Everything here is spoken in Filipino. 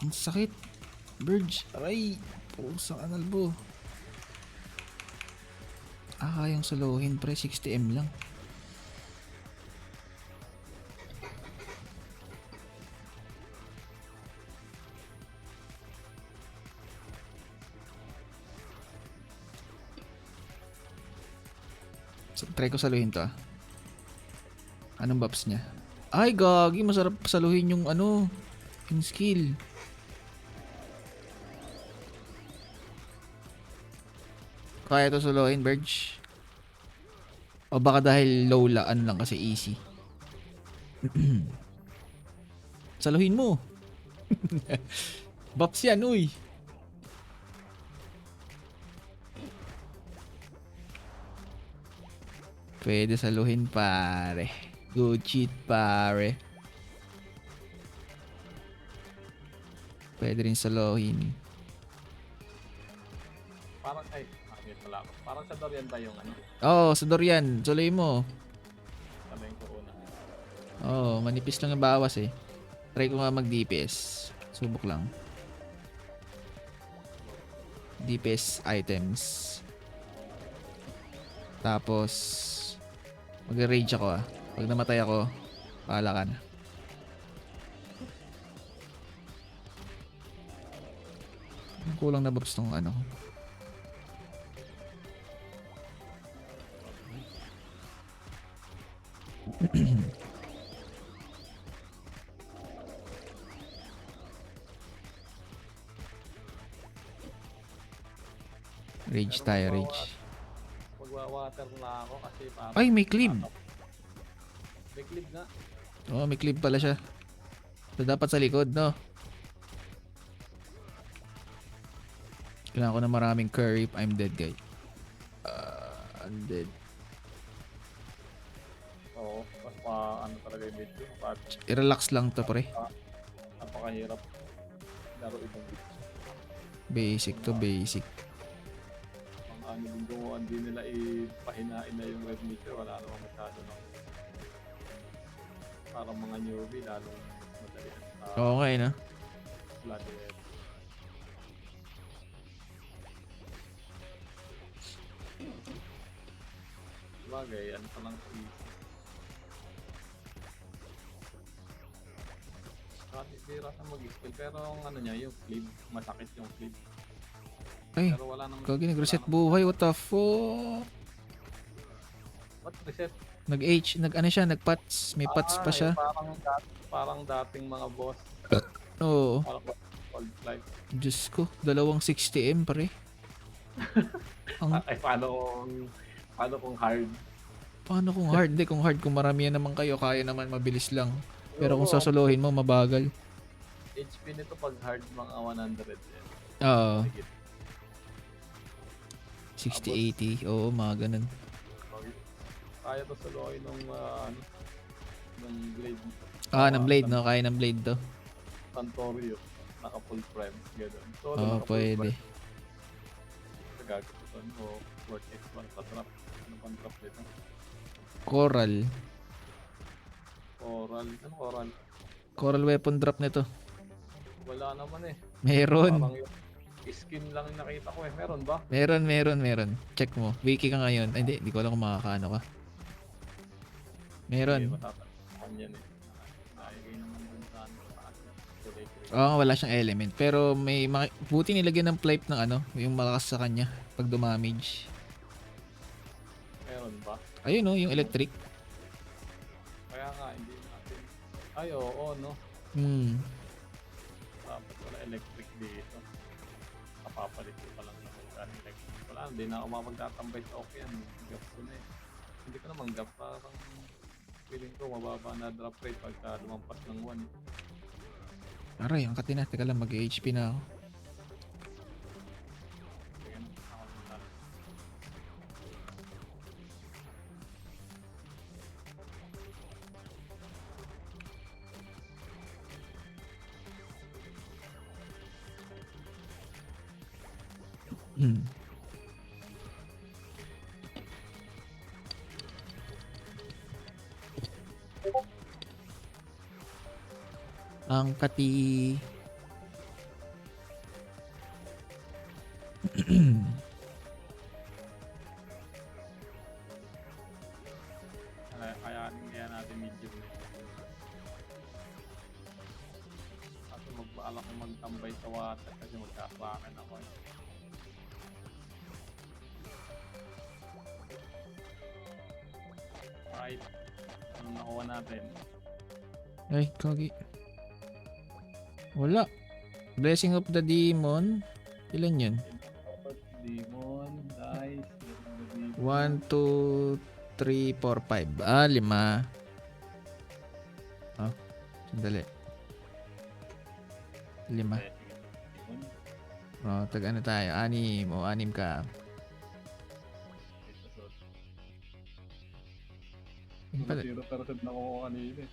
Ang sakit. Verge. Aray. Pusang analbo. Kayang solohin pre. 60M lang. So, try ko saluhin to ah. Anong buffs niya? Ay gagi. Masarap saluhin yung ano. Yung skill. Kaya to solohin, Verge. O baka dahil low laan lang kasi easy. Saluhin mo. Buffs yan, uy. Pwede saluhin, pare. Good shit, pare. Pwede rin saluhin. Parang, ay, nakakit pala ako. Parang sa Dorian ba yung ano? Oo, sa Dorian. Saluhin mo. Sabihin ko una. Oo, manipis lang yung bawas eh. Try ko nga mag-DPS. Subok lang. DPS items. Tapos, mag-rage ako ah. Pag namatay ako, pahala ka na. Kulang na buffs tong ano. Rage tayo, rage. Magwa-water na ako kasi parang... Ay, may clip. May clip nga. Oo, may clip pala siya. So, dapat sa likod, no? Kailangan ko na maraming curry if I'm dead, guy. I'm dead. Oo, mas ano talaga yung video. I-relax lang to, pre. Napakahirap. Laro ibang video. Basic to basic. Ang ano din kung hindi nila ipahinain na yung red meter, wala naman masyado na. Parang mga newbie, lalong madali. Okay, no? Bloody red. Bagay, ano pa lang si... Bira sa mag-skill, pero ang ano niya, yung flip, masakit yung flip. Ay, Pero wala naman... gagi nag-reset buhay. What the fuck? What reset? Nag-H, nag-ano siya, nag-pats. May pats pa siya. Parang dating mga boss. Oo. Parang old life. Diyos ko, dalawang 60M, pre. Ay, paano kung hard? Paano kung hard? Hindi, kung hard, kung maramihan naman kayo, kaya naman mabilis lang. Pero kung Oo, sasolohin mo, mabagal. HP nito pag hard mga 100 yan. Oo. Higit. 60-80. Oo, mga ganun. Kaya to soloy nung ano, nung blade. Ng blade, no? Kaya ng blade to. Santorio. Naka full frame. Ganun. So, Oo, pwede. Gagawin o worth it. Patrap. Ano pang trap dito? Coral. Coral. Ano coral? Coral weapon drop nito. Wala naman eh. Meron. Parang yung skin lang yung nakita ko eh. Meron ba? Meron. Check mo. Wiki ka ngayon. Ay, hindi ko alam kung makakaano ka. Meron. Hindi, matatakan yan eh. Nakikita naman dun sa ano. Kulay green. Oo, wala siyang element. Pero may buti nilagyan ng pipe ng ano, yung malakas sa kanya pag dumamage. Meron ba? Ayun no, yung electric. Kaya nga, hindi natin. Ay, oo, no? Dapat wala electric dito. Kapapalit ko pa lang naman sa electric. Wala, hindi na ako mapagtatambay sa okay yan. Gap ko na eh. Hindi ko naman gap. Parang feeling ko mababa na drop rate pagka lumampas ng 1 eh. Aray, ang katina. Teka lang, mag-HP na ako. Sige na, ako na. Ang kati. bala ko magtambay sa water kasi magkakwakan ako eh. Right. Anong nakuha natin? Ay, kagi. Wala. Blessing of the Demon. Ilan yun? Demon, dice, demon. 1, 2, 3, 4, 5. Ah, 5. Oh, sandali. 5. Demon. Oh, tag ano tayo? 6. O, 6 ka. Yun pala. 0% na ako kanina eh.